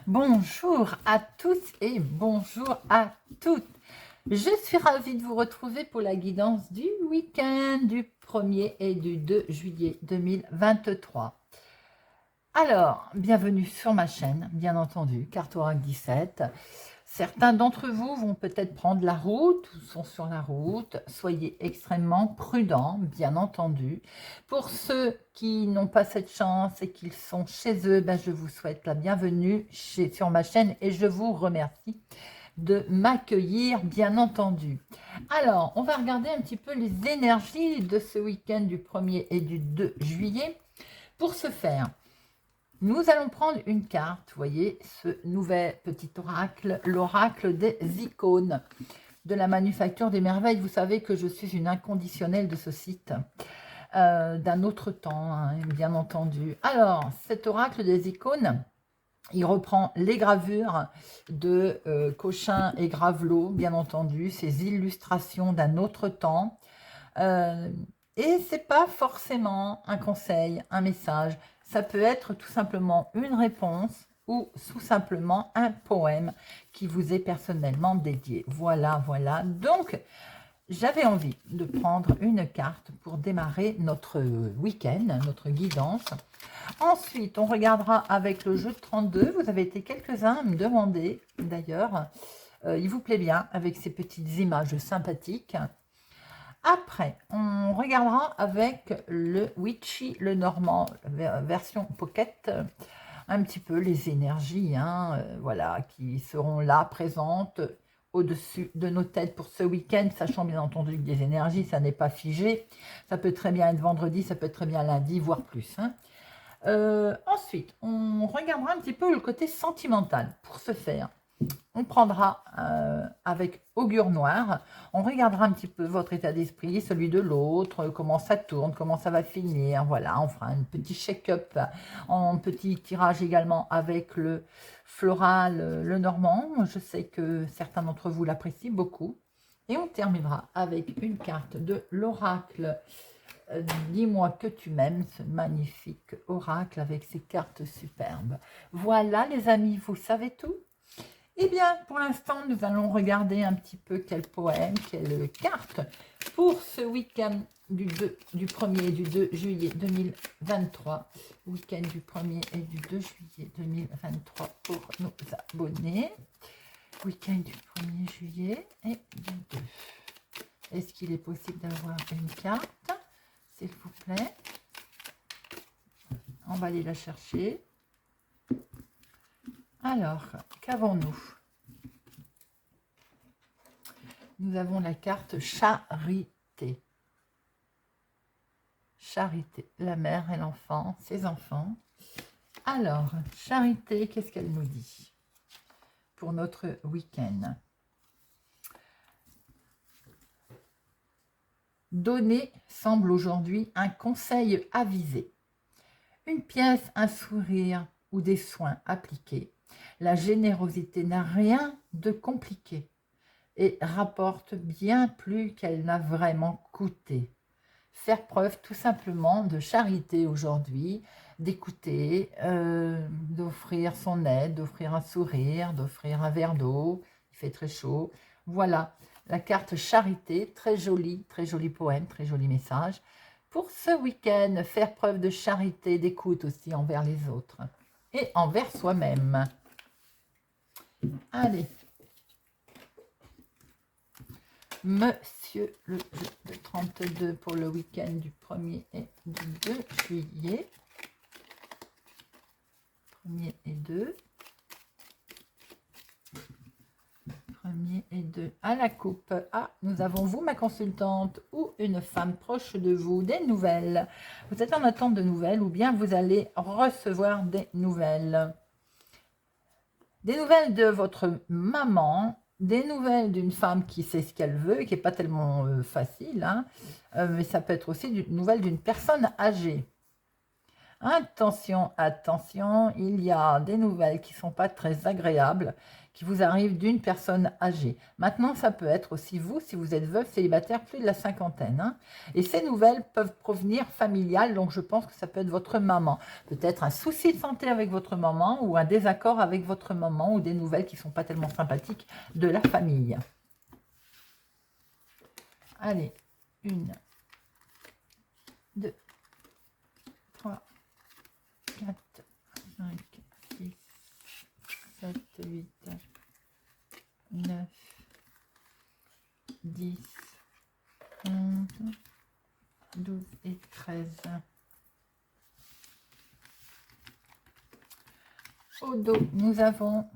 Bonjour à tous et bonjour à toutes. Je suis ravie de vous retrouver pour la guidance du week-end du 1er et du 2 juillet 2023. Alors, bienvenue sur ma chaîne, bien entendu, Cartorac 17. Certains d'entre vous vont peut-être prendre la route ou sont sur la route. Soyez extrêmement prudents, bien entendu. Pour ceux qui n'ont pas cette chance et qui sont chez eux, je vous souhaite la bienvenue sur ma chaîne et je vous remercie de m'accueillir, bien entendu. Alors, on va regarder un petit peu les énergies de ce week-end du 1er et du 2 juillet. Pour ce faire, nous allons prendre une carte, vous voyez, ce nouvel petit oracle, l'oracle des icônes de la Manufacture des Merveilles. Vous savez que je suis une inconditionnelle de ce site, d'un autre temps, hein, bien entendu. Alors, cet oracle des icônes, il reprend les gravures de Cochin et Gravelot, bien entendu, ces illustrations d'un autre temps. Et c'est pas forcément un conseil, un message. Ça peut être tout simplement une réponse ou tout simplement un poème qui vous est personnellement dédié. Voilà, voilà. Donc, j'avais envie de prendre une carte pour démarrer notre week-end, notre guidance. Ensuite, on regardera avec le jeu de 32. Vous avez été quelques-uns à me demander, d'ailleurs. Il vous plaît bien avec ces petites images sympathiques. Après, on regardera avec le Witchy, le Normand, version Pocket, un petit peu les énergies, voilà, qui seront là, présentes, au-dessus de nos têtes pour ce week-end, sachant bien entendu que des énergies, ça n'est pas figé. Ça peut très bien être vendredi, ça peut être très bien lundi, voire plus. Ensuite, on regardera un petit peu le côté sentimental. Pour ce faire, on prendra avec Augure Noir, on regardera un petit peu votre état d'esprit, celui de l'autre, comment ça tourne, comment ça va finir, voilà, on fera un petit check-up, en petit tirage également avec le floral, le normand, je sais que certains d'entre vous l'apprécient beaucoup, et on terminera avec une carte de l'oracle, dis-moi que tu m'aimes, ce magnifique oracle avec ses cartes superbes. Voilà les amis, vous savez tout. Eh bien, pour l'instant, nous allons regarder un petit peu quel poème, quelle carte pour ce week-end du 1er et du 2 juillet 2023. Week-end du 1er et du 2 juillet 2023 pour nos abonnés. Week-end du 1er juillet et du 2. Est-ce qu'il est possible d'avoir une carte, s'il vous plaît? On va aller la chercher. Alors, qu'avons-nous? Nous avons la carte Charité. Charité, la mère et l'enfant, ses enfants. Alors, Charité, qu'est-ce qu'elle nous dit pour notre week-end? Donner semble aujourd'hui un conseil avisé. Une pièce, un sourire ou des soins appliqués. La générosité n'a rien de compliqué et rapporte bien plus qu'elle n'a vraiment coûté. Faire preuve tout simplement de charité aujourd'hui, d'écouter, d'offrir son aide, d'offrir un sourire, d'offrir un verre d'eau, il fait très chaud. Voilà, la carte charité, très joli poème, très joli message. Pour ce week-end, faire preuve de charité, d'écoute aussi envers les autres et envers soi-même. Allez. Monsieur le jeu de 32 pour le week-end du 1er et du 2 juillet. 1er et 2. 1er et 2 à la coupe. Ah, nous avons vous, ma consultante, ou une femme proche de vous, des nouvelles. Vous êtes en attente de nouvelles ou bien vous allez recevoir des nouvelles. Des nouvelles de votre maman, des nouvelles d'une femme qui sait ce qu'elle veut et qui n'est pas tellement facile, mais ça peut être aussi une nouvelle d'une personne âgée. Attention, attention, il y a des nouvelles qui ne sont pas très agréables, qui vous arrivent d'une personne âgée. Maintenant, ça peut être aussi vous, si vous êtes veuve, célibataire, plus de la cinquantaine. Hein. Et ces nouvelles peuvent provenir familiales, donc je pense que ça peut être votre maman. Peut-être un souci de santé avec votre maman, ou un désaccord avec votre maman, ou des nouvelles qui ne sont pas tellement sympathiques de la famille. Allez, 1, 2, 3, 4, 5, 6, 7, 8, 9, 10, 11, 12 et 13. Au dos, nous avons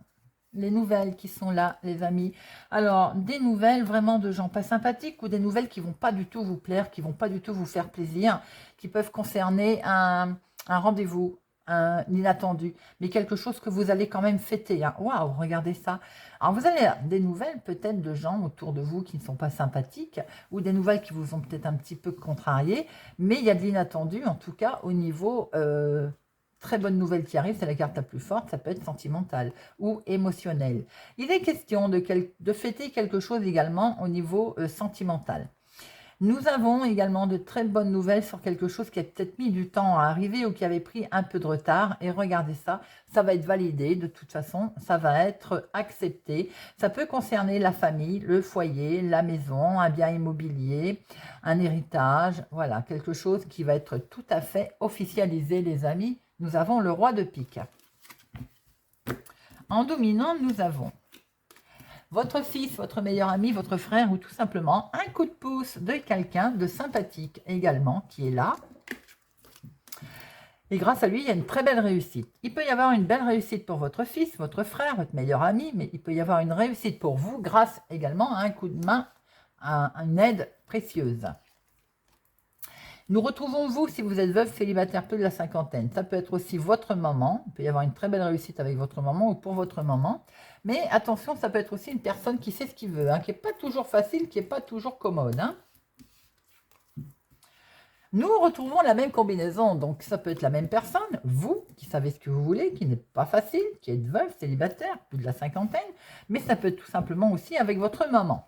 les nouvelles qui sont là, les amis. Alors, des nouvelles vraiment de gens pas sympathiques ou des nouvelles qui vont pas du tout vous plaire, qui vont pas du tout vous faire plaisir, qui peuvent concerner un rendez-vous, un inattendu, mais quelque chose que vous allez quand même fêter. Hein. Waouh, regardez ça. Alors, vous avez des nouvelles peut-être de gens autour de vous qui ne sont pas sympathiques ou des nouvelles qui vous ont peut-être un petit peu contrarié, mais il y a de l'inattendu, en tout cas, au niveau... très bonne nouvelle qui arrive, c'est la carte la plus forte, ça peut être sentimental ou émotionnel. Il est question de fêter quelque chose également au niveau sentimental. Nous avons également de très bonnes nouvelles sur quelque chose qui a peut-être mis du temps à arriver ou qui avait pris un peu de retard. Et regardez ça, ça va être validé de toute façon, ça va être accepté. Ça peut concerner la famille, le foyer, la maison, un bien immobilier, un héritage. Voilà, quelque chose qui va être tout à fait officialisé, les amis. Nous avons le roi de pique. En dominant, nous avons votre fils, votre meilleur ami, votre frère ou tout simplement un coup de pouce de quelqu'un de sympathique également qui est là. Et grâce à lui, il y a une très belle réussite. Il peut y avoir une belle réussite pour votre fils, votre frère, votre meilleur ami, mais il peut y avoir une réussite pour vous grâce également à un coup de main, à une aide précieuse. Nous retrouvons vous si vous êtes veuve, célibataire, plus de la cinquantaine. Ça peut être aussi votre maman. Il peut y avoir une très belle réussite avec votre maman ou pour votre maman. Mais attention, ça peut être aussi une personne qui sait ce qu'il veut, hein, qui n'est pas toujours facile, qui n'est pas toujours commode. Hein. Nous retrouvons la même combinaison. Donc, ça peut être la même personne, vous, qui savez ce que vous voulez, qui n'est pas facile, qui êtes veuve, célibataire, plus de la cinquantaine. Mais ça peut être tout simplement aussi avec votre maman.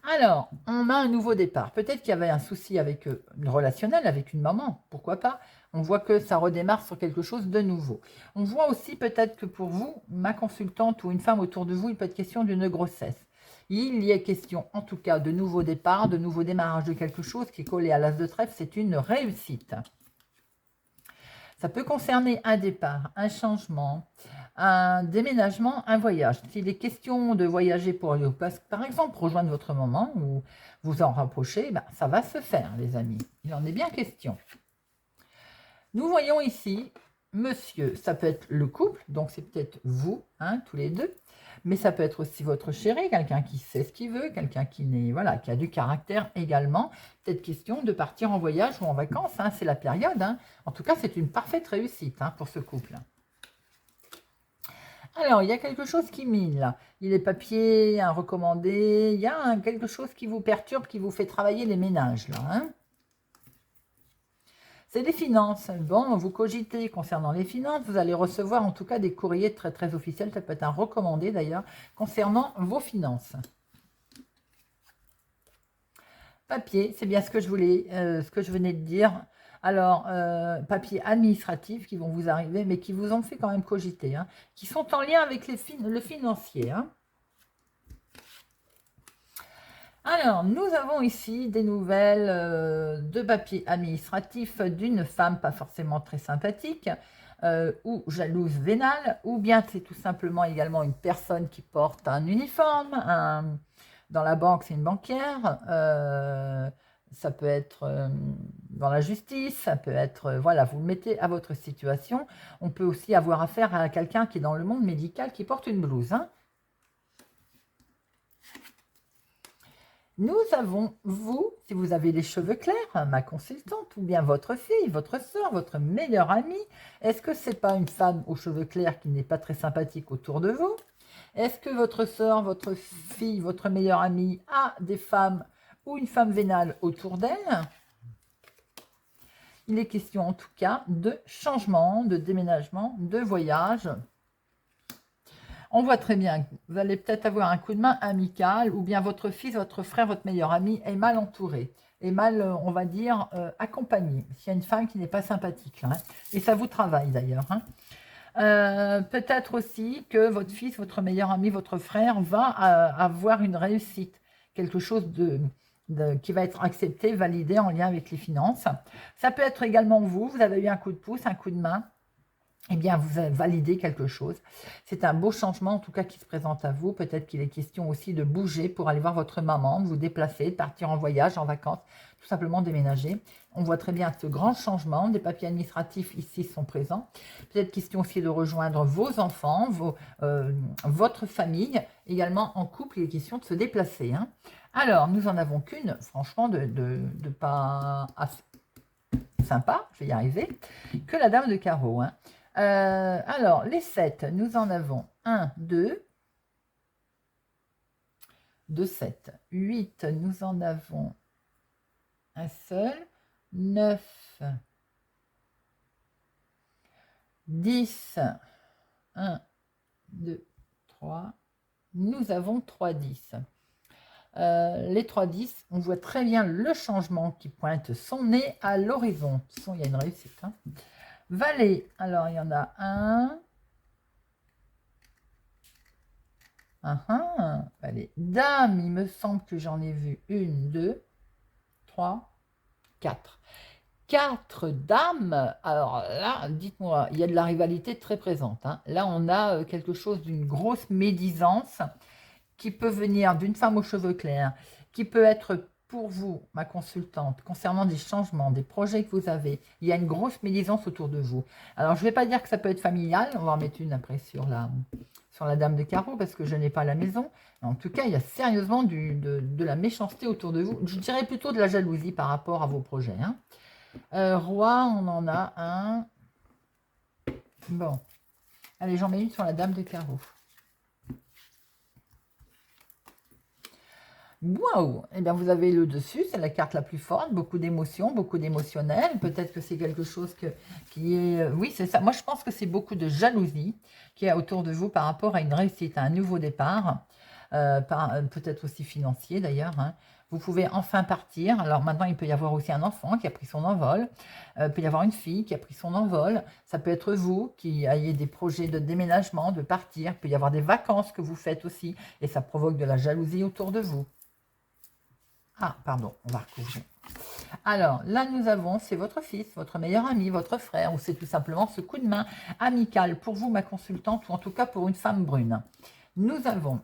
Alors, on a un nouveau départ. Peut-être qu'il y avait un souci avec une relationnelle, avec une maman, pourquoi pas. On voit que ça redémarre sur quelque chose de nouveau. On voit aussi peut-être que pour vous, ma consultante ou une femme autour de vous, il peut être question d'une grossesse. Il y a question en tout cas de nouveau départ, de nouveau démarrage de quelque chose qui est collé à l'as de trèfle, c'est une réussite. Ça peut concerner un départ, un changement, un déménagement, un voyage. S'il est question de voyager pour aller par exemple, rejoindre votre maman ou vous en rapprocher, ben, ça va se faire, les amis. Il en est bien question. Nous voyons ici, monsieur, ça peut être le couple, donc c'est peut-être vous, hein, tous les deux, mais ça peut être aussi votre chéri, quelqu'un qui sait ce qu'il veut, quelqu'un qui n'est, voilà, qui a du caractère également. Peut-être question de partir en voyage ou en vacances, hein, c'est la période. Hein. En tout cas, c'est une parfaite réussite hein, pour ce couple. Alors, il y a quelque chose qui mine là. Il est papier, un recommandé, il y a quelque chose qui vous perturbe, qui vous fait travailler les ménages là. Hein. C'est les finances. Bon, vous cogitez concernant les finances, vous allez recevoir en tout cas des courriers très très officiels, ça peut être un recommandé d'ailleurs, concernant vos finances. Papier, c'est bien ce que je voulais, ce que je venais de dire. Alors, papier administratif qui vont vous arriver, mais qui vous ont fait quand même cogiter, hein, qui sont en lien avec le financier. Hein. Alors, nous avons ici des nouvelles de papier administratif d'une femme pas forcément très sympathique ou jalouse vénale, ou bien c'est tout simplement également une personne qui porte un uniforme, dans la banque c'est une banquière, ça peut être dans la justice, ça peut être, voilà, vous le mettez à votre situation. On peut aussi avoir affaire à quelqu'un qui est dans le monde médical qui porte une blouse, hein. Nous avons, vous, si vous avez les cheveux clairs, ma consultante, ou bien votre fille, votre soeur, votre meilleure amie, est-ce que c'est pas une femme aux cheveux clairs qui n'est pas très sympathique autour de vous? Est-ce que votre soeur, votre fille, votre meilleure amie a des femmes ou une femme vénale autour d'elle? Il est question en tout cas de changement, de déménagement, de voyage. On voit très bien que vous allez peut-être avoir un coup de main amical ou bien votre fils, votre frère, votre meilleur ami est mal entouré, est mal, on va dire, accompagné. S'il y a une femme qui n'est pas sympathique, là, hein, et ça vous travaille d'ailleurs. Hein. Peut-être aussi que votre fils, votre meilleur ami, votre frère va avoir une réussite, quelque chose qui va être accepté, validé en lien avec les finances. Ça peut être également vous, vous avez eu un coup de pouce, un coup de main, eh bien, vous avez validé quelque chose. C'est un beau changement, en tout cas, qui se présente à vous. Peut-être qu'il est question aussi de bouger pour aller voir votre maman, de vous déplacer, de partir en voyage, en vacances, tout simplement déménager. On voit très bien ce grand changement. Des papiers administratifs ici sont présents. Peut-être question aussi de rejoindre vos enfants, votre famille. Également, en couple, il est question de se déplacer. Hein. Alors, nous en avons qu'une, franchement, de pas assez sympa, je vais y arriver, que la dame de carreau. Hein. Alors, les 7, nous en avons 1, 2, 2, 7. 8, nous en avons un seul. 9, 10, 1, 2, 3. Nous avons 3 10. Les 3 10, on voit très bien le changement qui pointe son nez à l'horizon. Il y a une réussite. Hein. Valet, alors il y en a un. Valet. Dame, il me semble que j'en ai vu 1, 2, 3, 4. 4 dames. Alors là, dites-moi, il y a de la rivalité très présente. Hein. Là, on a quelque chose d'une grosse médisance qui peut venir d'une femme aux cheveux clairs, qui peut être pour vous, ma consultante, concernant des changements, des projets que vous avez. Il y a une grosse médisance autour de vous. Alors, je ne vais pas dire que ça peut être familial. On va en mettre une après sur la dame de carreau parce que je n'ai pas la maison. Mais en tout cas, il y a sérieusement de la méchanceté autour de vous. Je dirais plutôt de la jalousie par rapport à vos projets. Hein. Roi, on en a un. Bon. Allez, j'en mets une sur la dame de carreau. Waouh! Eh bien, vous avez le dessus, c'est la carte la plus forte, beaucoup d'émotions, beaucoup d'émotionnel. Peut-être que c'est quelque chose qui est... Oui, c'est ça. Moi, je pense que c'est beaucoup de jalousie qui est autour de vous par rapport à une réussite, à un nouveau départ, peut-être aussi financier d'ailleurs. Hein. Vous pouvez enfin partir. Alors maintenant, il peut y avoir aussi un enfant qui a pris son envol. Il peut y avoir une fille qui a pris son envol. Ça peut être vous qui ayez des projets de déménagement, de partir. Il peut y avoir des vacances que vous faites aussi. Et ça provoque de la jalousie autour de vous. Ah, pardon, on va recouvrir. Alors, là, nous avons, c'est votre fils, votre meilleur ami, votre frère, ou c'est tout simplement ce coup de main amical pour vous, ma consultante, ou en tout cas pour une femme brune. Nous avons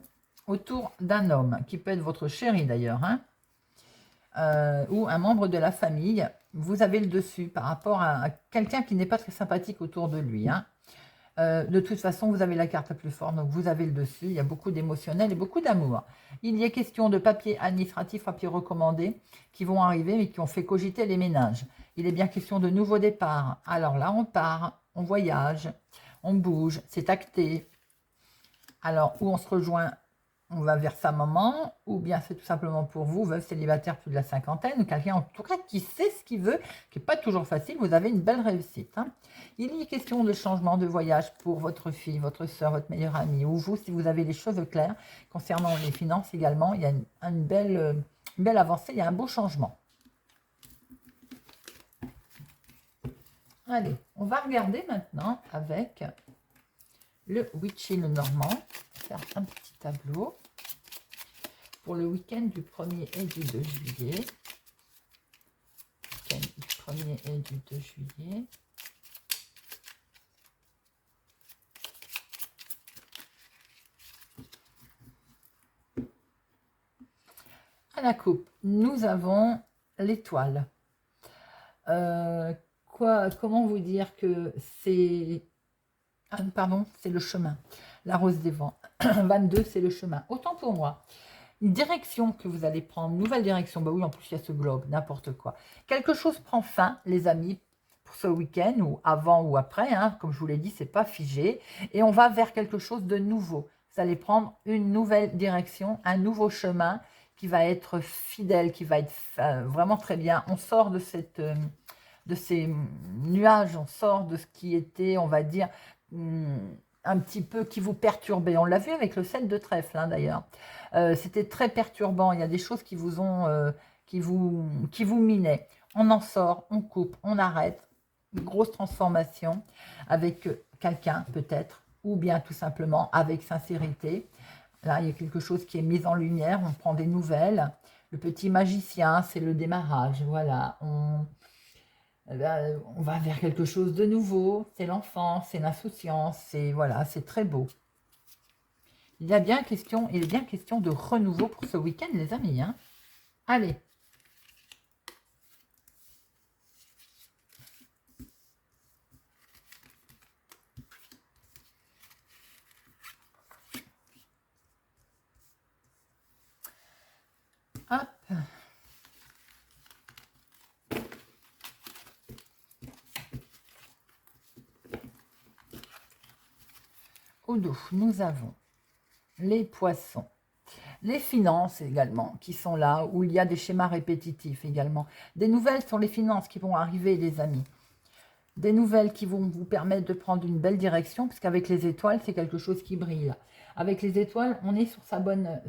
autour d'un homme, qui peut être votre chéri d'ailleurs, hein, ou un membre de la famille, vous avez le dessus par rapport à quelqu'un qui n'est pas très sympathique autour de lui. Hein. De toute façon, vous avez la carte la plus forte, donc vous avez le dessus. Il y a beaucoup d'émotionnel et beaucoup d'amour. Il y a question de papiers administratifs, papiers recommandés qui vont arriver, mais qui ont fait cogiter les ménages. Il est bien question de nouveaux départs. Alors là, on part, on voyage, on bouge, c'est acté. Alors, où on se rejoint, on va vers sa maman, ou bien c'est tout simplement pour vous, veuve célibataire plus de la cinquantaine, ou quelqu'un en tout cas qui sait ce qu'il veut, qui n'est pas toujours facile, vous avez une belle réussite. Hein. Il y a question de changement de voyage pour votre fille, votre soeur, votre meilleure amie, ou vous, si vous avez les cheveux clairs. Concernant les finances également, il y a une belle avancée, il y a un beau changement. Allez, on va regarder maintenant avec le Witchy le Normand, faire un petit tableau pour le week-end du 1er et du 2 juillet. Week-end du 1er et du 2 juillet. À la coupe, nous avons l'étoile. Comment vous dire que c'est... Ah, pardon, c'est le chemin. La rose des vents. 22, c'est le chemin. Autant pour moi. Une direction que vous allez prendre, une nouvelle direction. Bah oui, en plus, il y a ce globe, n'importe quoi. Quelque chose prend fin, les amis, pour ce week-end, ou avant ou après. Hein, comme je vous l'ai dit, c'est pas figé. Et on va vers quelque chose de nouveau. Vous allez prendre une nouvelle direction, un nouveau chemin qui va être fidèle, qui va être vraiment très bien. On sort de de ces nuages, on sort de ce qui était, on va dire, un petit peu qui vous perturbait. On l'a vu avec le 7 de trèfle, hein, d'ailleurs. C'était très perturbant. Il y a des choses qui vous ont, qui vous minaient. On en sort, on coupe, on arrête. Une grosse transformation avec quelqu'un, peut-être, ou bien tout simplement avec sincérité. Là, il y a quelque chose qui est mis en lumière. On prend des nouvelles. Le petit magicien, c'est le démarrage. Voilà, on va vers quelque chose de nouveau. C'est l'enfance, c'est l'insouciance. C'est voilà, c'est très beau. Il est bien question de renouveau pour ce week-end, les amis. Hein. Allez. Hop. Au dos, nous avons les poissons, les finances également qui sont là, où il y a des schémas répétitifs également. Des nouvelles sur les finances qui vont arriver, les amis. Des nouvelles qui vont vous permettre de prendre une belle direction, parce qu'avec les étoiles, c'est quelque chose qui brille. Avec les étoiles, on est sur sa bonne,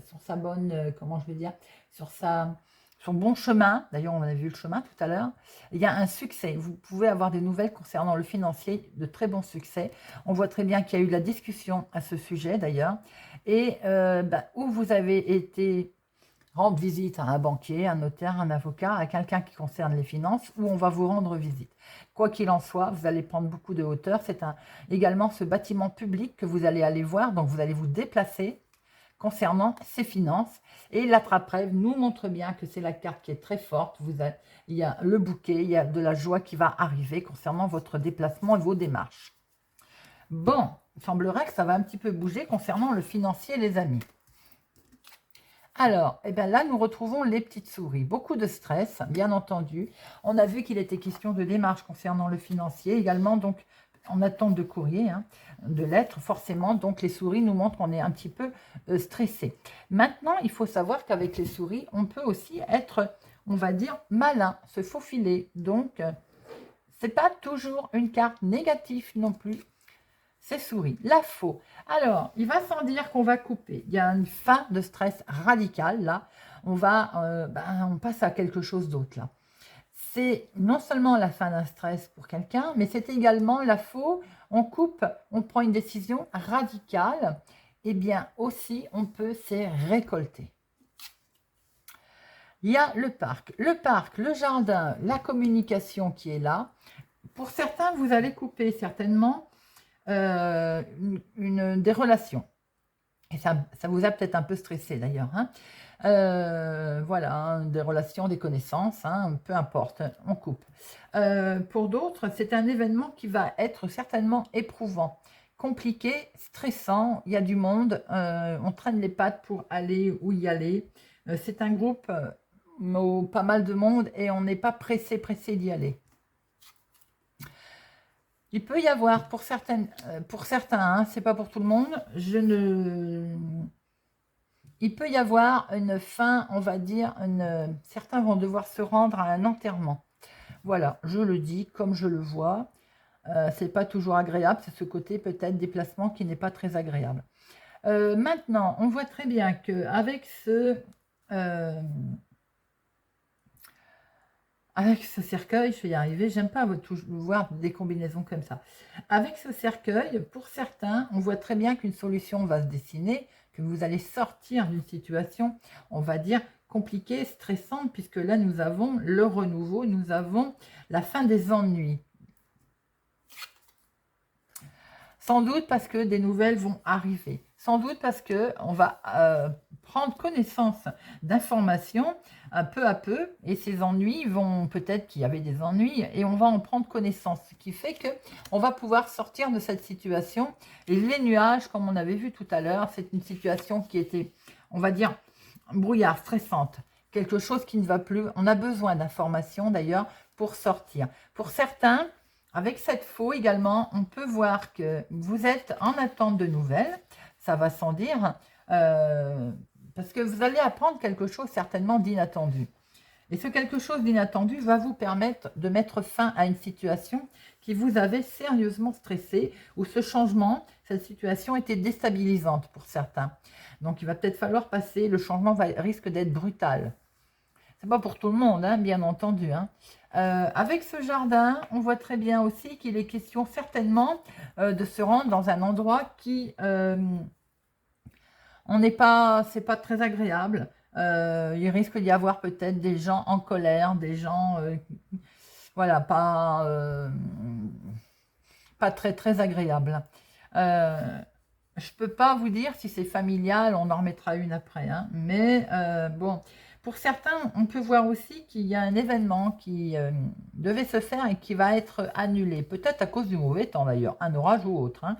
comment je vais dire, sur son bon chemin. D'ailleurs, on a vu le chemin tout à l'heure. Il y a un succès. Vous pouvez avoir des nouvelles concernant le financier, de très bons succès. On voit très bien qu'il y a eu de la discussion à ce sujet, d'ailleurs. Et où vous avez été rendre visite à un banquier, un notaire, un avocat, à quelqu'un qui concerne les finances, où on va vous rendre visite. Quoi qu'il en soit, vous allez prendre beaucoup de hauteur. C'est également ce bâtiment public que vous allez aller voir, donc vous allez vous déplacer concernant ces finances. Et l'attrape-rêve nous montre bien que c'est la carte qui est très forte. Il y a le bouquet, il y a de la joie qui va arriver concernant votre déplacement et vos démarches. Bon, il semblerait que ça va un petit peu bouger concernant le financier, les amis. Alors, là, nous retrouvons les petites souris. Beaucoup de stress, bien entendu. On a vu qu'il était question de démarche concernant le financier. Également, donc, en attente de courrier, hein, de lettres, forcément. Donc, les souris nous montrent qu'on est un petit peu stressé. Maintenant, il faut savoir qu'avec les souris, on peut aussi être, on va dire, malin, se faufiler. Donc, c'est pas toujours une carte négative non plus. C'est souris. La faux. Alors, il va sans dire qu'on va couper. Il y a une fin de stress radical, là. On passe à quelque chose d'autre, là. C'est non seulement la fin d'un stress pour quelqu'un, mais c'est également la faux. On coupe, on prend une décision radicale. Et bien aussi, on peut s'y récolter. Il y a le parc, le jardin, la communication qui est là. Pour certains, vous allez couper certainement des relations. Et ça vous a peut-être un peu stressé d'ailleurs. Hein. Voilà, hein, des relations, des connaissances, hein, peu importe, on coupe. Pour d'autres, c'est un événement qui va être certainement éprouvant, compliqué, stressant. Il y a du monde, on traîne les pattes pour aller où y aller. C'est un groupe, pas mal de monde et on n'est pas pressé d'y aller. Il peut y avoir pour certains, hein, c'est pas pour tout le monde, il peut y avoir une fin, on va dire, certains vont devoir se rendre à un enterrement. Voilà, je le dis comme je le vois. C'est pas toujours agréable, c'est ce côté peut-être déplacement qui n'est pas très agréable. Maintenant, on voit très bien qu'avec avec ce cercueil, je vais y arriver, j'aime pas voir des combinaisons comme ça. Avec ce cercueil, pour certains, on voit très bien qu'une solution va se dessiner, que vous allez sortir d'une situation, on va dire, compliquée, stressante, puisque là, nous avons le renouveau, nous avons la fin des ennuis. Sans doute parce que des nouvelles vont arriver. Sans doute parce qu'on va prendre connaissance d'informations peu à peu, et ces ennuis vont, peut-être qu'il y avait des ennuis, et on va en prendre connaissance, ce qui fait qu'on va pouvoir sortir de cette situation. Et les nuages, comme on avait vu tout à l'heure, c'est une situation qui était, on va dire, brouillard, stressante, quelque chose qui ne va plus. On a besoin d'informations d'ailleurs pour sortir. Pour certains, avec cette faux également, on peut voir que vous êtes en attente de nouvelles, ça va sans dire, parce que vous allez apprendre quelque chose certainement d'inattendu. Et ce quelque chose d'inattendu va vous permettre de mettre fin à une situation qui vous avait sérieusement stressé, ou ce changement, cette situation était déstabilisante pour certains. Donc il va peut-être falloir passer, le changement risque d'être brutal. C'est pas pour tout le monde, hein, bien entendu. Hein. Avec ce jardin, on voit très bien aussi qu'il est question certainement de se rendre dans un endroit qui, c'est pas très agréable. Il risque d'y avoir peut-être des gens en colère, des gens, voilà, pas très très agréable. Je peux pas vous dire si c'est familial, on en remettra une après, hein, mais bon. Pour certains, on peut voir aussi qu'il y a un événement qui devait se faire et qui va être annulé. Peut-être à cause du mauvais temps d'ailleurs, un orage ou autre. Hein.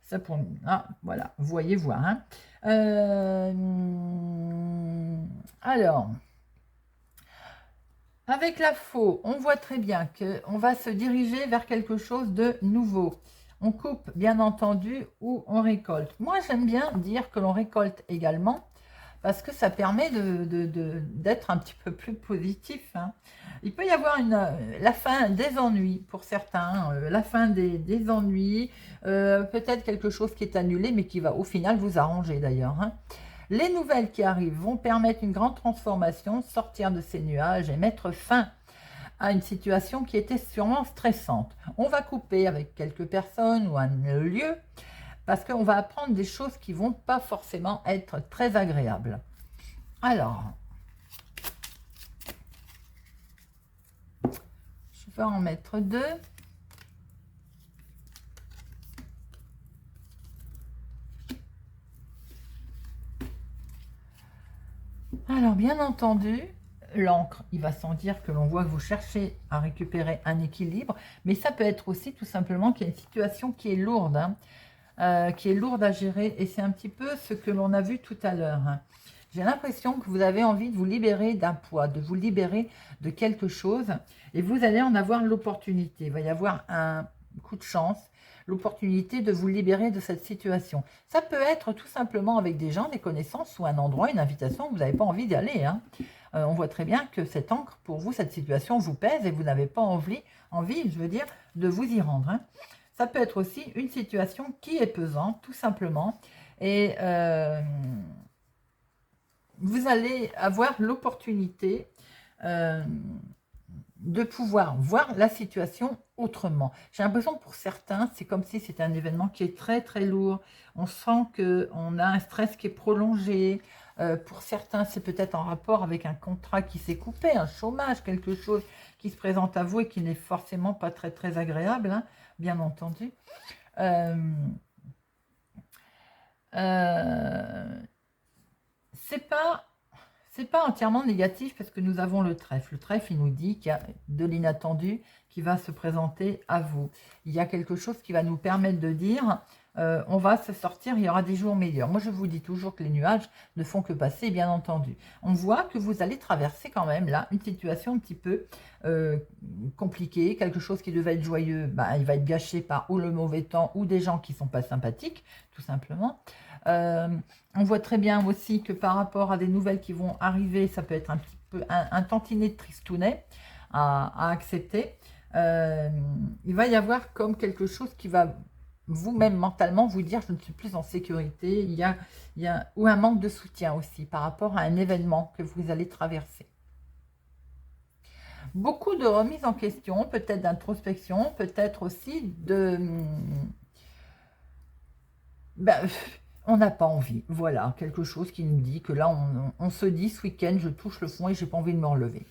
Ça pour... Ah, voilà, vous voyez voir. Hein. Alors, avec la faux, on voit très bien qu'on va se diriger vers quelque chose de nouveau. On coupe, bien entendu, ou on récolte. Moi, j'aime bien dire que l'on récolte également, parce que ça permet d'être un petit peu plus positif. Hein. Il peut y avoir la fin des ennuis pour certains, la fin des ennuis, peut-être quelque chose qui est annulé, mais qui va au final vous arranger d'ailleurs. Hein. Les nouvelles qui arrivent vont permettre une grande transformation, sortir de ces nuages et mettre fin à une situation qui était sûrement stressante. On va couper avec quelques personnes ou un lieu, parce qu'on va apprendre des choses qui vont pas forcément être très agréables. Alors, je vais en mettre 2. Alors, bien entendu, l'encre, il va sans dire que l'on voit que vous cherchez à récupérer un équilibre, mais ça peut être aussi tout simplement qu'il y a une situation qui est lourde, hein, qui est lourde à gérer, et c'est un petit peu ce que l'on a vu tout à l'heure. Hein. J'ai l'impression que vous avez envie de vous libérer d'un poids, de vous libérer de quelque chose, et vous allez en avoir l'opportunité. Il va y avoir un coup de chance, l'opportunité de vous libérer de cette situation. Ça peut être tout simplement avec des gens, des connaissances, ou un endroit, une invitation, vous n'avez pas envie d'y aller. Hein. On voit très bien que cette encre, pour vous, cette situation vous pèse, et vous n'avez pas envie, je veux dire, de vous y rendre. Hein. Ça peut être aussi une situation qui est pesante, tout simplement, et vous allez avoir l'opportunité de pouvoir voir la situation autrement. J'ai l'impression que pour certains, c'est comme si c'était un événement qui est très très lourd. On sent qu'on a un stress qui est prolongé. Pour certains, c'est peut-être en rapport avec un contrat qui s'est coupé, un chômage, quelque chose qui se présente à vous et qui n'est forcément pas très très agréable, hein, bien entendu. C'est pas entièrement négatif parce que nous avons le trèfle. Le trèfle, il nous dit qu'il y a de l'inattendu qui va se présenter à vous. Il y a quelque chose qui va nous permettre de dire on va se sortir, il y aura des jours meilleurs. Moi, je vous dis toujours que les nuages ne font que passer, bien entendu. On voit que vous allez traverser quand même là une situation un petit peu compliquée. Quelque chose qui devait être joyeux, ben, il va être gâché par ou le mauvais temps ou des gens qui ne sont pas sympathiques, tout simplement. On voit très bien aussi que par rapport à des nouvelles qui vont arriver, ça peut être un petit peu un tantinet de tristounet à accepter. Il va y avoir comme quelque chose qui va vous-même mentalement vous dire je ne suis plus en sécurité. Il y a ou un manque de soutien aussi par rapport à un événement que vous allez traverser. Beaucoup de remises en question, peut-être d'introspection, peut-être aussi de... Ben, on n'a pas envie, voilà, quelque chose qui nous dit que là, on se dit ce week-end, je touche le fond et j'ai pas envie de me relever.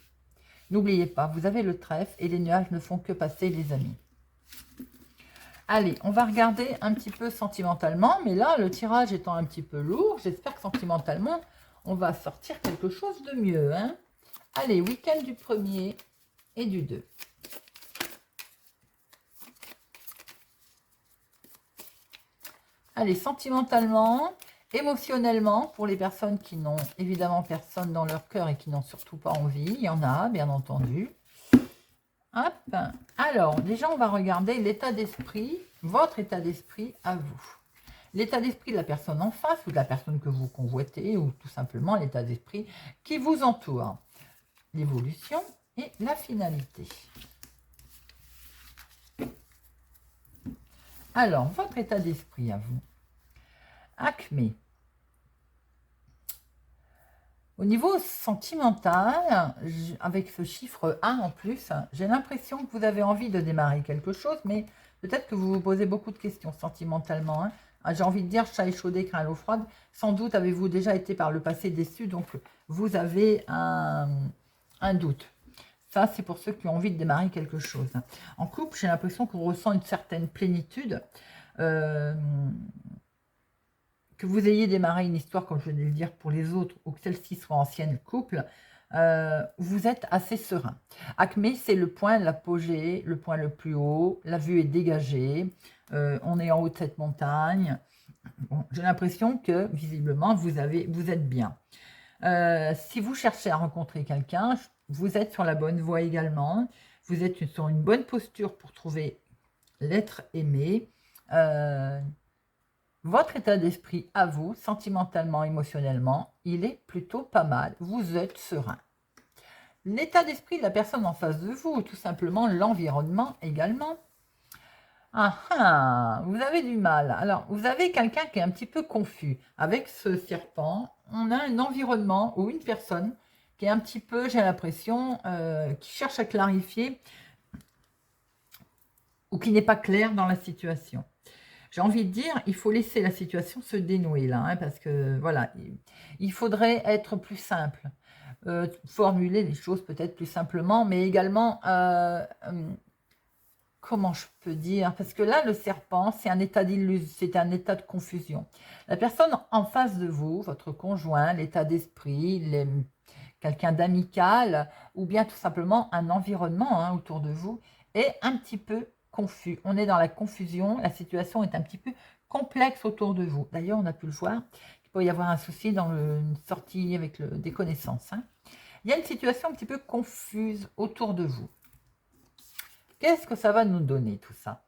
N'oubliez pas, vous avez le trèfle et les nuages ne font que passer, les amis. Allez, on va regarder un petit peu sentimentalement, mais là, le tirage étant un petit peu lourd, j'espère que sentimentalement, on va sortir quelque chose de mieux. Hein. Allez, week-end du 1er et du 2. Allez, sentimentalement, émotionnellement, pour les personnes qui n'ont évidemment personne dans leur cœur et qui n'ont surtout pas envie, il y en a, bien entendu. Hop. Alors, déjà, on va regarder l'état d'esprit, votre état d'esprit à vous. L'état d'esprit de la personne en face ou de la personne que vous convoitez ou tout simplement l'état d'esprit qui vous entoure. l'évolution et la finalité. Alors, votre état d'esprit à vous. Acmé. Au niveau sentimental, avec ce chiffre 1 en plus, j'ai l'impression que vous avez envie de démarrer quelque chose, mais peut-être que vous vous posez beaucoup de questions sentimentalement. J'ai envie de dire chat échaudé, craint l'eau froide. Sans doute avez-vous déjà été par le passé déçu, donc vous avez un doute. Ça, c'est pour ceux qui ont envie de démarrer quelque chose. En couple, j'ai l'impression qu'on ressent une certaine plénitude. Que vous ayez démarré une histoire, comme je viens de le dire, pour les autres, ou que celle-ci soit ancienne couple, vous êtes assez serein. Acmé, c'est le point, l'apogée, le point le plus haut, la vue est dégagée, on est en haut de cette montagne. Bon, j'ai l'impression que, visiblement, vous êtes bien. Si vous cherchez à rencontrer quelqu'un, vous êtes sur la bonne voie également. Vous êtes sur une bonne posture pour trouver l'être aimé. Votre état d'esprit à vous, sentimentalement, émotionnellement, il est plutôt pas mal. Vous êtes serein. L'état d'esprit de la personne en face de vous, tout simplement l'environnement également. Ah ah, vous avez du mal. Alors, vous avez quelqu'un qui est un petit peu confus. Avec ce serpent, on a un environnement ou une personne qui est un petit peu, j'ai l'impression, qui cherche à clarifier ou qui n'est pas clair dans la situation. J'ai envie de dire, il faut laisser la situation se dénouer là, parce que voilà, il faudrait être plus simple, formuler les choses peut-être plus simplement, mais également, comment je peux dire, parce que là, le serpent, c'est un état d'illusion, c'est un état de confusion. La personne en face de vous, votre conjoint, l'état d'esprit, quelqu'un d'amical, ou bien tout simplement un environnement autour de vous, est un petit peu confus. On est dans la confusion, la situation est un petit peu complexe autour de vous. D'ailleurs, on a pu le voir, il peut y avoir un souci dans une sortie avec des connaissances. Il y a une situation un petit peu confuse autour de vous. Qu'est-ce que ça va nous donner tout ça?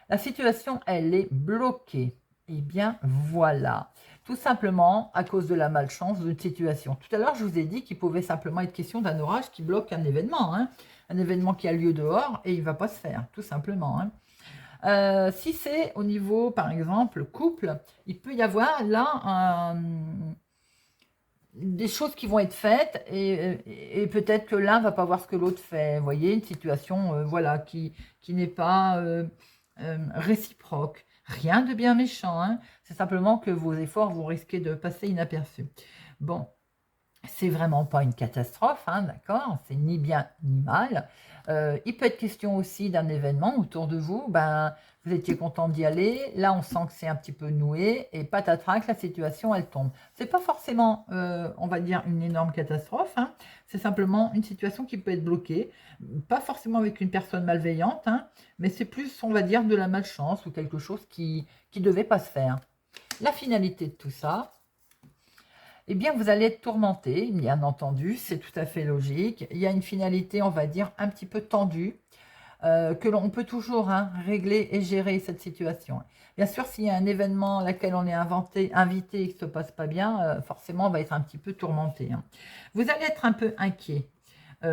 La situation, elle est bloquée. Eh bien, voilà. Tout simplement à cause de la malchance d'une situation. Tout à l'heure, je vous ai dit qu'il pouvait simplement être question d'un orage qui bloque un événement. Un événement qui a lieu dehors et il ne va pas se faire, tout simplement. Si c'est au niveau, par exemple, couple, il peut y avoir là des choses qui vont être faites et peut-être que l'un va pas voir ce que l'autre fait. Vous voyez, une situation voilà, qui n'est pas réciproque. Rien de bien méchant, c'est simplement que vos efforts vont risquer de passer inaperçus. Bon, c'est vraiment pas une catastrophe, d'accord, c'est ni bien ni mal. Il peut être question aussi d'un événement autour de vous, vous étiez content d'y aller, là on sent que c'est un petit peu noué, et patatrac, la situation elle tombe. C'est pas forcément, on va dire, une énorme catastrophe, c'est simplement une situation qui peut être bloquée, pas forcément avec une personne malveillante, mais c'est plus, on va dire, de la malchance ou quelque chose qui devait pas se faire. La finalité de tout ça, eh bien, vous allez être tourmenté, bien entendu, c'est tout à fait logique. Il y a une finalité, on va dire, un petit peu tendue, que l'on peut toujours régler et gérer cette situation. Bien sûr, s'il y a un événement à laquelle on est invité et que ça ne se passe pas bien, forcément, on va être un petit peu tourmenté. Vous allez être un peu inquiet,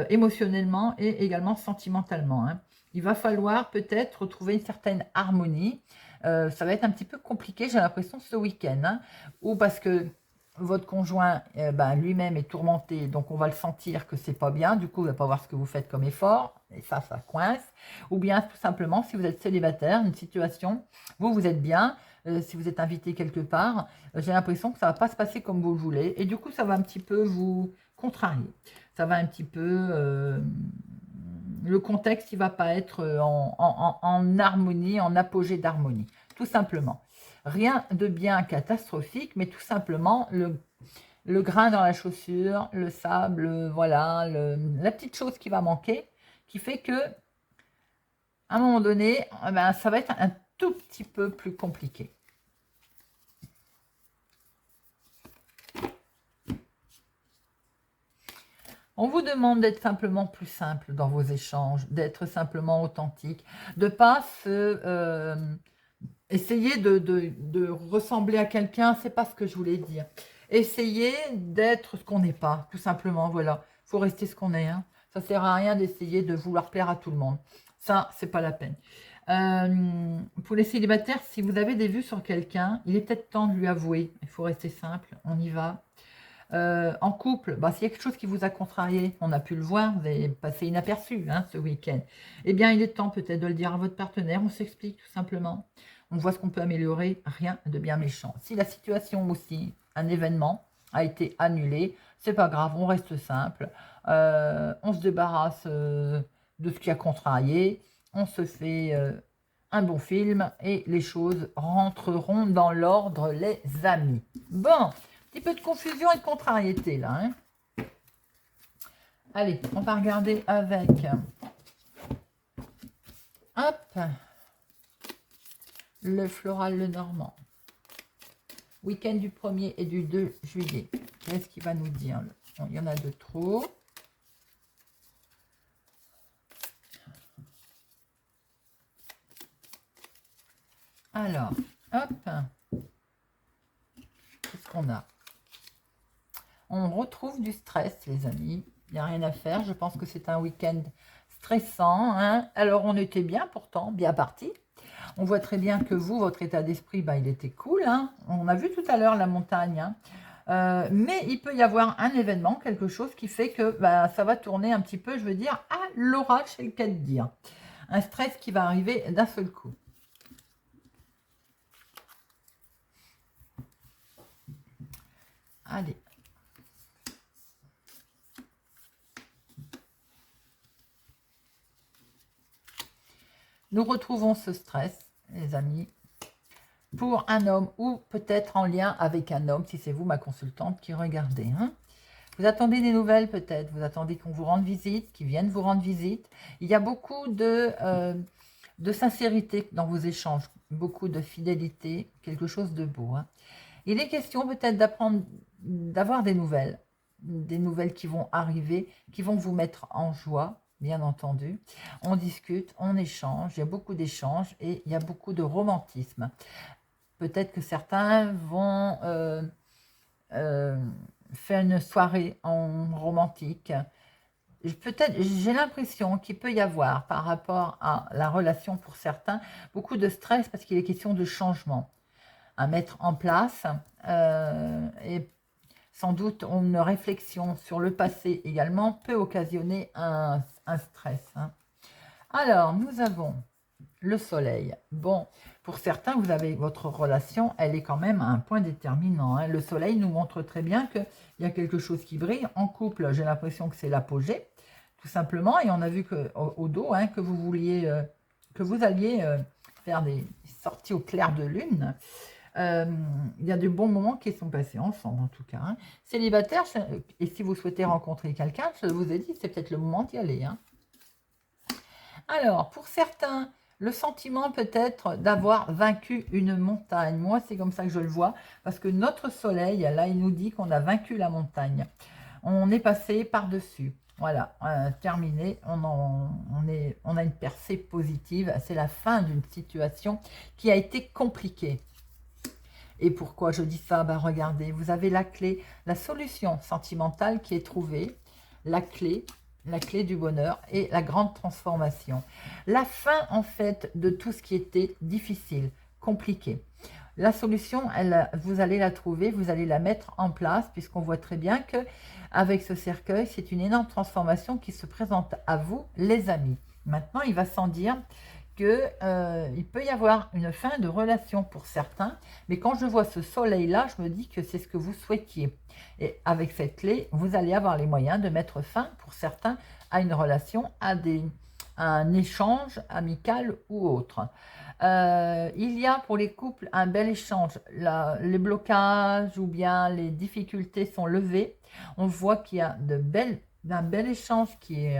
émotionnellement et également sentimentalement. Il va falloir peut-être retrouver une certaine harmonie. Ça va être un petit peu compliqué, j'ai l'impression, ce week-end. Ou parce que votre conjoint lui-même est tourmenté, donc on va le sentir que c'est pas bien, du coup il va pas voir ce que vous faites comme effort, et ça coince. Ou bien tout simplement, si vous êtes célibataire, une situation, vous êtes bien, si vous êtes invité quelque part, j'ai l'impression que ça va pas se passer comme vous le voulez, et du coup ça va un petit peu vous contrarier. Ça va un petit peu... le contexte, il va pas être en harmonie, en apogée d'harmonie, tout simplement. Rien de bien catastrophique, mais tout simplement le grain dans la chaussure, le sable, voilà, la petite chose qui va manquer, qui fait que à un moment donné, ça va être un tout petit peu plus compliqué. On vous demande d'être simplement plus simple dans vos échanges, d'être simplement authentique, de ne pas essayer de ressembler à quelqu'un, c'est pas ce que je voulais dire. Essayez d'être ce qu'on n'est pas, tout simplement, voilà. faut rester ce qu'on est. Hein. Ça sert à rien d'essayer de vouloir plaire à tout le monde. Ça, c'est pas la peine. Pour les célibataires, si vous avez des vues sur quelqu'un, il est peut-être temps de lui avouer. Il faut rester simple, on y va. En couple, bah, s'il y a quelque chose qui vous a contrarié, on a pu le voir, vous avez passé inaperçu hein, ce week-end, eh bien il est temps peut-être de le dire à votre partenaire, on s'explique tout simplement, on voit ce qu'on peut améliorer, rien de bien méchant. Si la situation aussi, un événement a été annulé, c'est pas grave, on reste simple, on se débarrasse de ce qui a contrarié, on se fait un bon film et les choses rentreront dans l'ordre, les amis. Bon, petit peu de confusion et de contrariété là. Hein. Allez, on va regarder avec hop, le floral le normand. Week-end du 1er et du 2 juillet. Qu'est-ce qu'il va nous dire? Bon, il y en a de trop. Alors, hop. Qu'est-ce qu'on a? On retrouve du stress, les amis. Il n'y a rien à faire. Je pense que c'est un week-end stressant. Hein. Alors, on était bien pourtant, bien parti. On voit très bien que vous, votre état d'esprit, bah, il était cool. Hein. On a vu tout à l'heure la montagne. Hein. Mais il peut y avoir un événement, quelque chose qui fait que bah, ça va tourner un petit peu, je veux dire, à l'orage, c'est le cas de dire. Un stress qui va arriver d'un seul coup. Allez. Nous retrouvons ce stress, les amis, pour un homme ou peut-être en lien avec un homme, si c'est vous, ma consultante, qui regardez. Hein. Vous attendez des nouvelles peut-être, vous attendez qu'on vous rende visite, qu'ils viennent vous rendre visite. Il y a beaucoup de sincérité dans vos échanges, beaucoup de fidélité, quelque chose de beau. Hein. Il est question peut-être d'avoir des nouvelles qui vont arriver, qui vont vous mettre en joie, bien entendu. On discute, on échange, il y a beaucoup d'échanges et il y a beaucoup de romantisme. Peut-être que certains vont faire une soirée en romantique. Peut-être, j'ai l'impression qu'il peut y avoir, par rapport à la relation pour certains, beaucoup de stress parce qu'il est question de changement à mettre en place et sans doute une réflexion sur le passé également peut occasionner un stress. Hein. Alors, nous avons le soleil. Bon, pour certains, vous avez votre relation, elle est quand même à un point déterminant. Hein. Le soleil nous montre très bien qu'il y a quelque chose qui brille. En couple, j'ai l'impression que c'est l'apogée, tout simplement. Et on a vu que, au dos hein, que vous vouliez, que vous alliez faire des sorties au clair de lune. Il y a de bons moments qui sont passés ensemble en tout cas. Hein. Célibataire, et si vous souhaitez rencontrer quelqu'un, je vous ai dit, c'est peut-être le moment d'y aller. Hein. Alors, pour certains, le sentiment peut-être d'avoir vaincu une montagne. Moi, c'est comme ça que je le vois, parce que notre soleil, là, il nous dit qu'on a vaincu la montagne. On est passé par-dessus. Voilà, terminé, on a une percée positive. C'est la fin d'une situation qui a été compliquée. Et pourquoi je dis ça? Ben regardez, vous avez la clé, la solution sentimentale qui est trouvée, la clé du bonheur et la grande transformation. La fin, en fait, de tout ce qui était difficile, compliqué. La solution, vous allez la trouver, vous allez la mettre en place, puisqu'on voit très bien que avec ce cercueil, c'est une énorme transformation qui se présente à vous, les amis. Maintenant, il va sans dire qu'il peut y avoir une fin de relation pour certains, mais quand je vois ce soleil-là, je me dis que c'est ce que vous souhaitiez. Et avec cette clé, vous allez avoir les moyens de mettre fin, pour certains, à une relation, à un échange amical ou autre. Il y a pour les couples un bel échange. Les blocages ou bien les difficultés sont levées. On voit qu'il y a un bel échange qui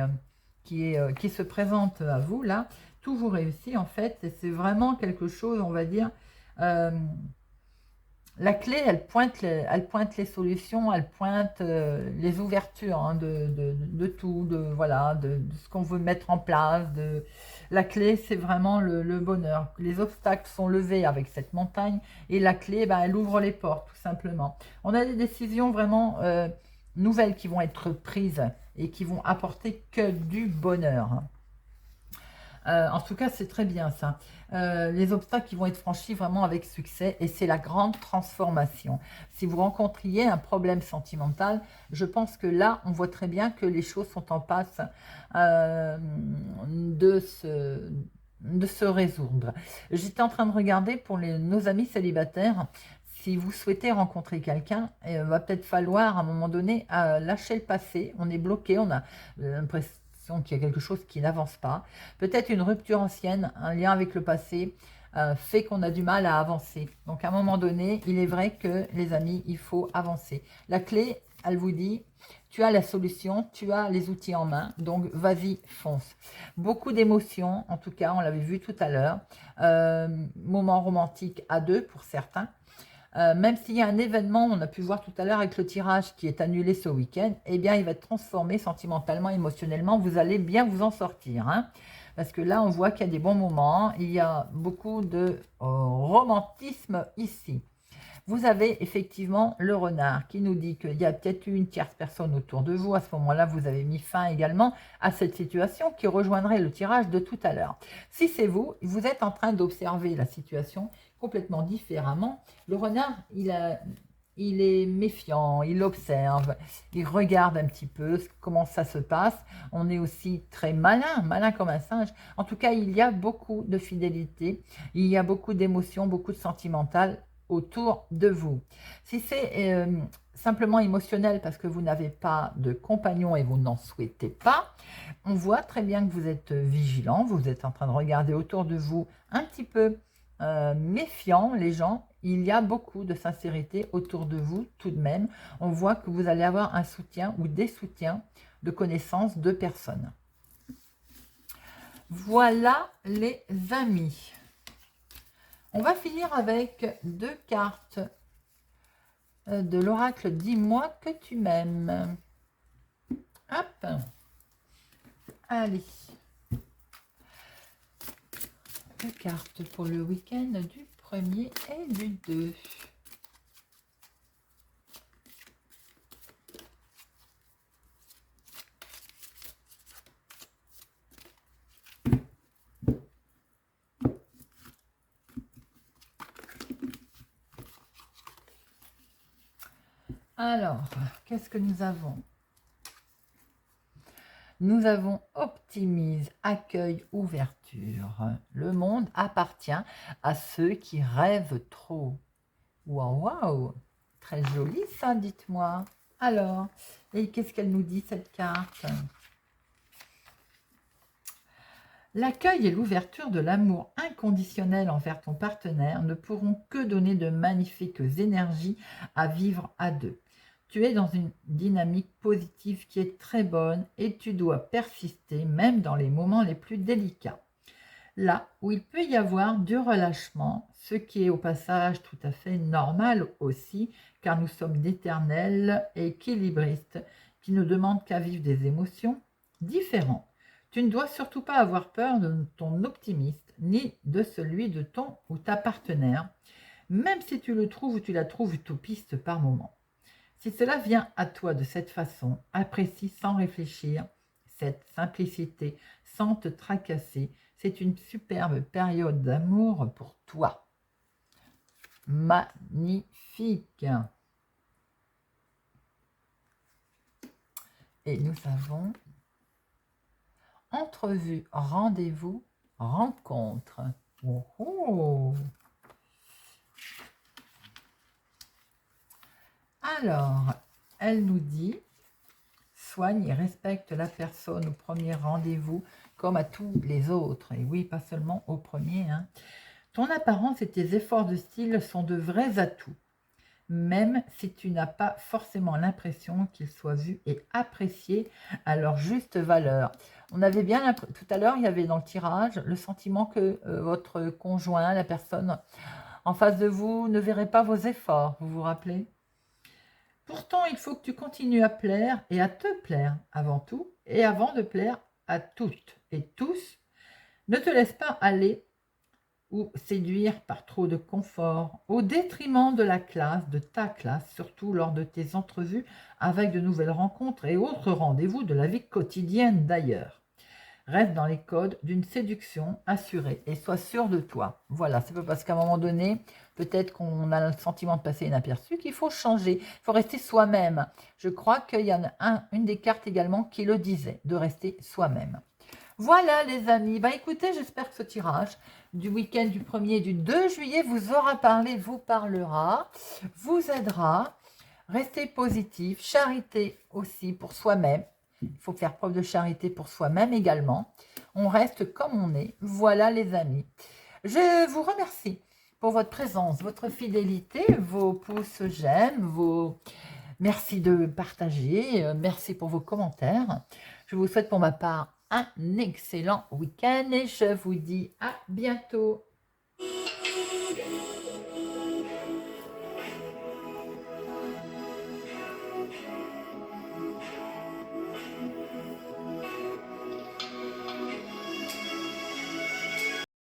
se présente à vous là. Tout vous réussit en fait, et c'est vraiment quelque chose, on va dire, la clé, elle pointe les solutions, elle pointe les ouvertures hein, de tout, voilà, de ce qu'on veut mettre en place. La clé, c'est vraiment le bonheur. Les obstacles sont levés avec cette montagne, et la clé, ben, elle ouvre les portes, tout simplement. On a des décisions vraiment nouvelles qui vont être prises et qui vont apporter que du bonheur. En tout cas, c'est très bien ça. Les obstacles qui vont être franchis vraiment avec succès et c'est la grande transformation. Si vous rencontriez un problème sentimental, je pense que là, on voit très bien que les choses sont en passe euh, de se résoudre. J'étais en train de regarder pour nos amis célibataires. Si vous souhaitez rencontrer quelqu'un, il va peut-être falloir à un moment donné lâcher le passé. On est bloqué, on a l'impression qu'il y a quelque chose qui n'avance pas. Peut-être une rupture ancienne, un lien avec le passé, fait qu'on a du mal à avancer. Donc à un moment donné, il est vrai que les amis, il faut avancer. La clé, elle vous dit, tu as la solution, tu as les outils en main, donc vas-y, fonce. Beaucoup d'émotions, en tout cas, on l'avait vu tout à l'heure. Moment romantique à deux pour certains. Même s'il y a un événement, on a pu voir tout à l'heure avec le tirage qui est annulé ce week-end, eh bien, il va être transformé sentimentalement, émotionnellement. Vous allez bien vous en sortir. Hein, parce que là, on voit qu'il y a des bons moments. Il y a beaucoup de romantisme ici. Vous avez effectivement le renard qui nous dit qu'il y a peut-être eu une tierce personne autour de vous. À ce moment-là, vous avez mis fin également à cette situation qui rejoindrait le tirage de tout à l'heure. Si c'est vous, vous êtes en train d'observer la situation complètement différemment. Le renard, il est méfiant, il observe, il regarde un petit peu comment ça se passe. On est aussi très malin, malin comme un singe. En tout cas, il y a beaucoup de fidélité, il y a beaucoup d'émotions, beaucoup de sentimental autour de vous. Si c'est simplement émotionnel parce que vous n'avez pas de compagnon et vous n'en souhaitez pas, on voit très bien que vous êtes vigilant, vous êtes en train de regarder autour de vous un petit peu méfiant les gens. Il y a beaucoup de sincérité autour de vous tout de même. On voit que vous allez avoir un soutien ou des soutiens de connaissances de personnes. Voilà les amis. On va finir avec 2 cartes de l'oracle Dis-moi que tu m'aimes. Hop. Allez. 2 cartes pour le week-end du 1er et du 2. Alors, qu'est-ce que nous avons? Nous avons optimise, accueil, ouverture. Le monde appartient à ceux qui rêvent trop. Waouh, waouh, très joli ça, dites-moi. Alors, et qu'est-ce qu'elle nous dit cette carte? L'accueil et l'ouverture de l'amour inconditionnel envers ton partenaire ne pourront que donner de magnifiques énergies à vivre à deux. Tu es dans une dynamique positive qui est très bonne et tu dois persister même dans les moments les plus délicats. Là où il peut y avoir du relâchement, ce qui est au passage tout à fait normal aussi, car nous sommes d'éternels équilibristes qui ne demandent qu'à vivre des émotions différentes. Tu ne dois surtout pas avoir peur de ton optimisme, ni de celui de ton ou ta partenaire, même si tu le trouves ou tu la trouves utopiste par moment. Si cela vient à toi de cette façon, apprécie sans réfléchir cette simplicité, sans te tracasser. C'est une superbe période d'amour pour toi. Magnifique. Et nous avons entrevue, rendez-vous, rencontre. Oh oh. Alors, elle nous dit, soigne et respecte la personne au premier rendez-vous comme à tous les autres. Et oui, pas seulement au premier. Hein. Ton apparence et tes efforts de style sont de vrais atouts, même si tu n'as pas forcément l'impression qu'ils soient vus et appréciés à leur juste valeur. On avait bien, tout à l'heure, il y avait dans le tirage le sentiment que votre conjoint, la personne en face de vous, ne verrait pas vos efforts, vous vous rappelez? Pourtant, il faut que tu continues à plaire et à te plaire avant tout, et avant de plaire à toutes et tous. Ne te laisse pas aller ou séduire par trop de confort, au détriment de la classe, de ta classe, surtout lors de tes entrevues avec de nouvelles rencontres et autres rendez-vous de la vie quotidienne d'ailleurs. Reste dans les codes d'une séduction assurée et sois sûr de toi. Voilà, c'est pas parce qu'à un moment donné, peut-être qu'on a le sentiment de passer inaperçu qu'il faut changer. Il faut rester soi-même. Je crois qu'il y en a une des cartes également qui le disait, de rester soi-même. Voilà les amis, bah écoutez, j'espère que ce tirage du week-end du 1er et du 2 juillet vous aura parlé, vous parlera, vous aidera. Restez positif, charité aussi pour soi-même. Il faut faire preuve de charité pour soi-même également. On reste comme on est. Voilà les amis. Je vous remercie pour votre présence, votre fidélité, vos pouces j'aime, vos... Merci de partager, merci pour vos commentaires. Je vous souhaite pour ma part un excellent week-end et je vous dis à bientôt.